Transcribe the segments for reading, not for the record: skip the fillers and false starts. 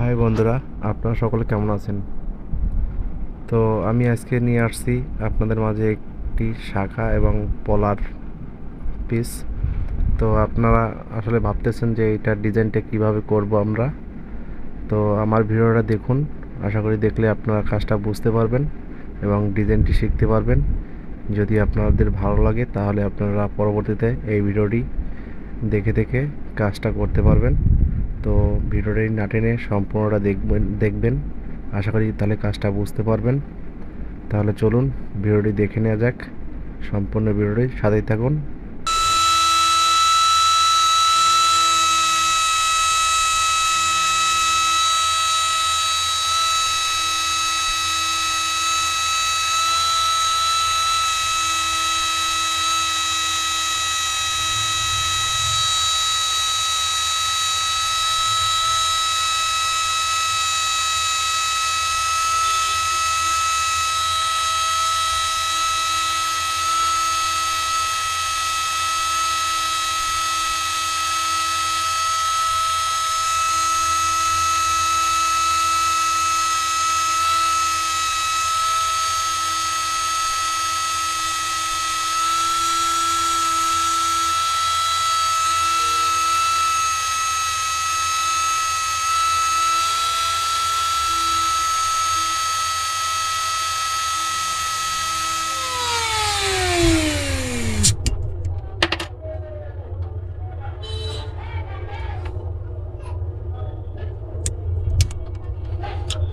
High বন্ধুরা, আপনারা সকলে কেমন আছেন? তো আমি আজকে নিয়ে আসছি আপনাদের মাঝে একটি শাখা এবং পলার পিস। তো আপনারা আসলে ভাবতেছেন যে এইটার ডিজাইনটা কিভাবে করব আমরা। তো আমার ভিডিওটা দেখুন, আশা করি দেখলে আপনারা কাজটা বুঝতে পারবেন এবং ডিজাইনটি শিখতে পারবেন। যদি আপনাদের ভালো লাগে তাহলে আপনারা পরবর্তীতে এই ভিডিওটি দেখে দেখে কাজটা করতে পারবেন। তো ভিডিওটি না টেনে সম্পূর্ণটা দেখবেন, আশা করি তাহলে কাজটা বুঝতে পারবেন। তাহলে চলুন ভিডিওটি দেখে নেওয়া যাক। সম্পূর্ণ ভিডিওটি সাথেই থাকুন।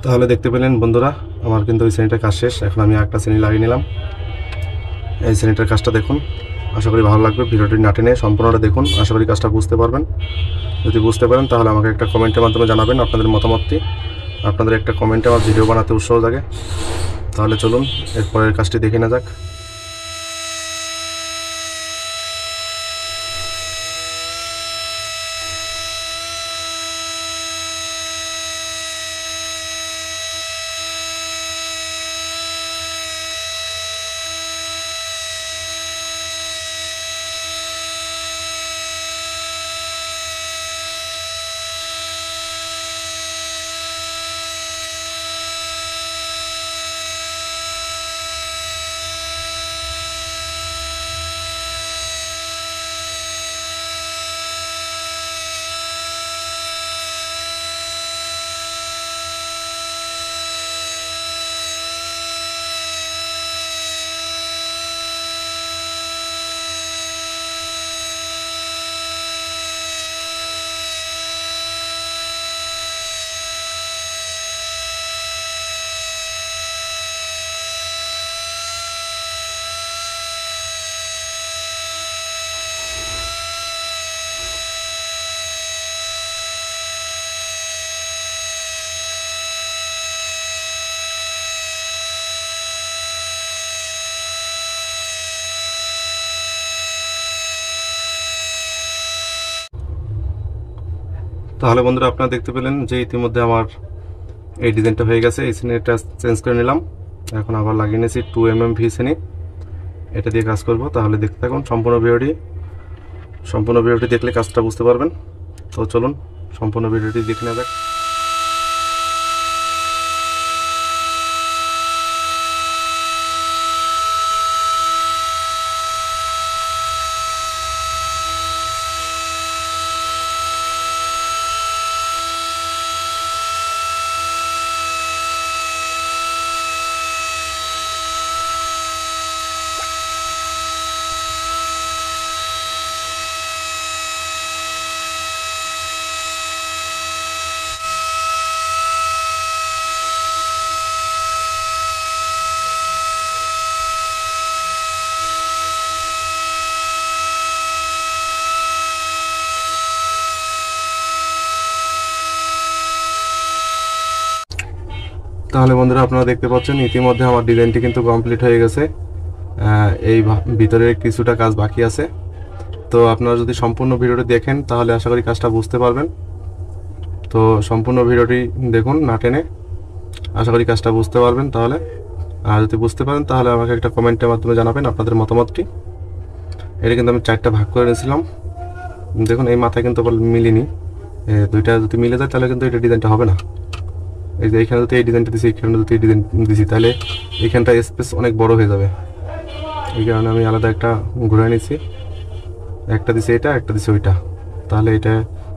তাহলে দেখতে পেলেন বন্ধুরা, আমার কিন্তু ওই শ্রেণীটার কাজ শেষ। এখন আমি একটা শ্রেণী লাগিয়ে নিলাম। এই শ্রেণীটার কাজটা দেখুন, আশা করি ভালো লাগবে। ভিডিওটি না টেনে সম্পূর্ণটা দেখুন, আশা করি কাজটা বুঝতে পারবেন। যদি বুঝতে পারেন তাহলে আমাকে একটা কমেন্টের মাধ্যমে জানাবেন আপনাদের মতামতটি। আপনাদের একটা কমেন্টে আমার ভিডিও বানাতে উৎসাহ জাগে। তাহলে চলুন এরপরের কাজটি দেখে না যাক। তাহলে বন্ধুরা, আপনারা দেখতে পেলেন যে ইতিমধ্যে আমার এই ডিজাইনটা হয়ে গেছে। এই শ্রেণীটা চেঞ্জ করে নিলাম। এখন আবার লাগিয়ে নিয়েছি 2mm ভি শ্রেণী, এটা দিয়ে কাজ করব। তাহলে দেখতে থাকুন সম্পূর্ণ ভিডিওটি দেখলে কাজটা বুঝতে পারবেন। তো চলুন সম্পূর্ণ ভিডিওটি দেখে নেওয়া যাক। তাহলে বন্ধুরা, আপনারা দেখতে পাচ্ছেন ইতিমধ্যে আমার ডিজাইনটি কিন্তু কমপ্লিট হয়ে গেছে। এই ভিতরে কিছুটা কাজ বাকি আছে। তো আপনারা যদি সম্পূর্ণ ভিডিওটি দেখেন তাহলে আশা করি কাজটা বুঝতে পারবেন। তো সম্পূর্ণ ভিডিওটি দেখুন না টেনে, আশা করি কাজটা বুঝতে পারবেন। তাহলে আর যদি বুঝতে পারেন তাহলে আমাকে একটা কমেন্টের মাধ্যমে জানাবেন আপনাদের মতামতটি। এটা কিন্তু আমি 4টা ভাগ করে নিয়েছিলাম। দেখুন এই মাথায় কিন্তু আবার মিলিনি, দুইটা যদি মিলে যায় তাহলে কিন্তু এটা ডিজাইনটা হবে না। এই যে এখানে যদি এই ডিজাইনটা দিছি, এখানে যদি এই ডিজাইন দিছি, তাহলে এখানটা স্পেস অনেক বড় হয়ে যাবে। এই কারণে আমি আলাদা একটা ঘুরে নিছি, একটা দিছি এটা, একটা দিছি ওইটা, তাহলে এটা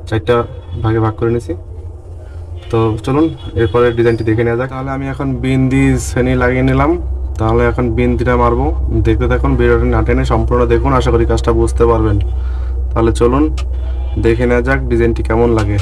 4টা ভাগে ভাগ করে নিছি। তো চলুন এরপরে ডিজাইনটি দেখে নেওয়া যাক। তাহলে আমি এখন বিন্দি শ্রেণী লাগিয়ে নিলাম, তাহলে এখন বিন্দিটা মারবো। দেখতে থাকুন, ভিডিওটা না টেনে সম্পূর্ণ দেখুন, আশা করি কাজটা বুঝতে পারবেন। তাহলে চলুন দেখে নেওয়া যাক ডিজাইনটি কেমন লাগে।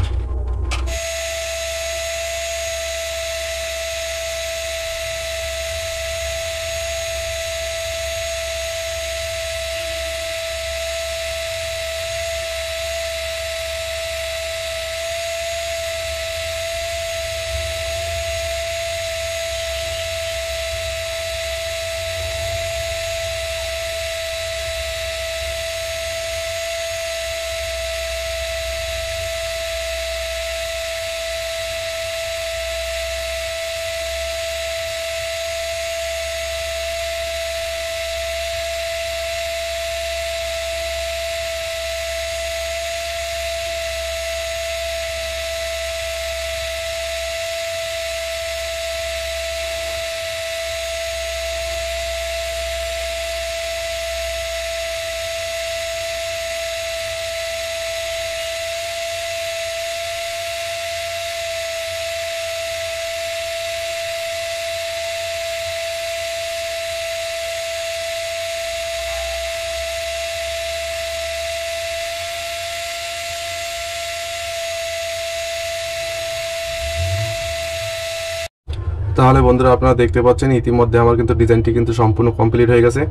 তাহলে বন্ধুরা আপনারা দেখতে পাচ্ছেন ইতিমধ্যে আমার কিন্তু ডিজাইনটি কিন্তু সম্পূর্ণ কমপ্লিট হয়ে গেছে।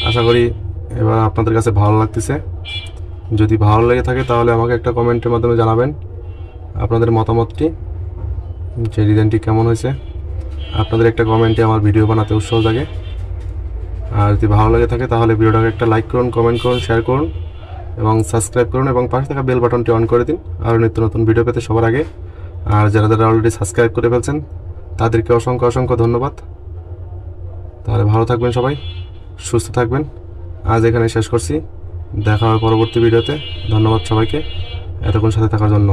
আশা করি এবার আপনাদের কাছে ভালো লাগতেছে। যদি ভালো লেগে থাকে তাহলে আমাকে একটা কমেন্টের মাধ্যমে জানাবেন আপনাদের মতামতটি, যে ডিজাইনটি কেমন হয়েছে। আপনাদের একটা কমেন্টে আমার ভিডিও বানাতে উৎসাহ জাগে। আর যদি ভালো লাগে থাকে তাহলে ভিডিওটাকে একটা লাইক করুন, কমেন্ট করুন, শেয়ার করুন এবং সাবস্ক্রাইব করুন, এবং পাশে থাকা বেল বাটনটি অন করে দিন আর নিত্য নতুন ভিডিও পেতে সবার আগে। আর যারা যারা অলরেডি সাবস্ক্রাইব করে ফেলছেন তাদেরকে অসংখ্য অসংখ্য ধন্যবাদ। তাহলে ভালো থাকবেন সবাই, সুস্থ থাকবেন। আজ এখানে শেষ করছি, দেখা হবে পরবর্তী ভিডিওতে। ধন্যবাদ সবাইকে এতক্ষণ সাথে থাকার জন্য।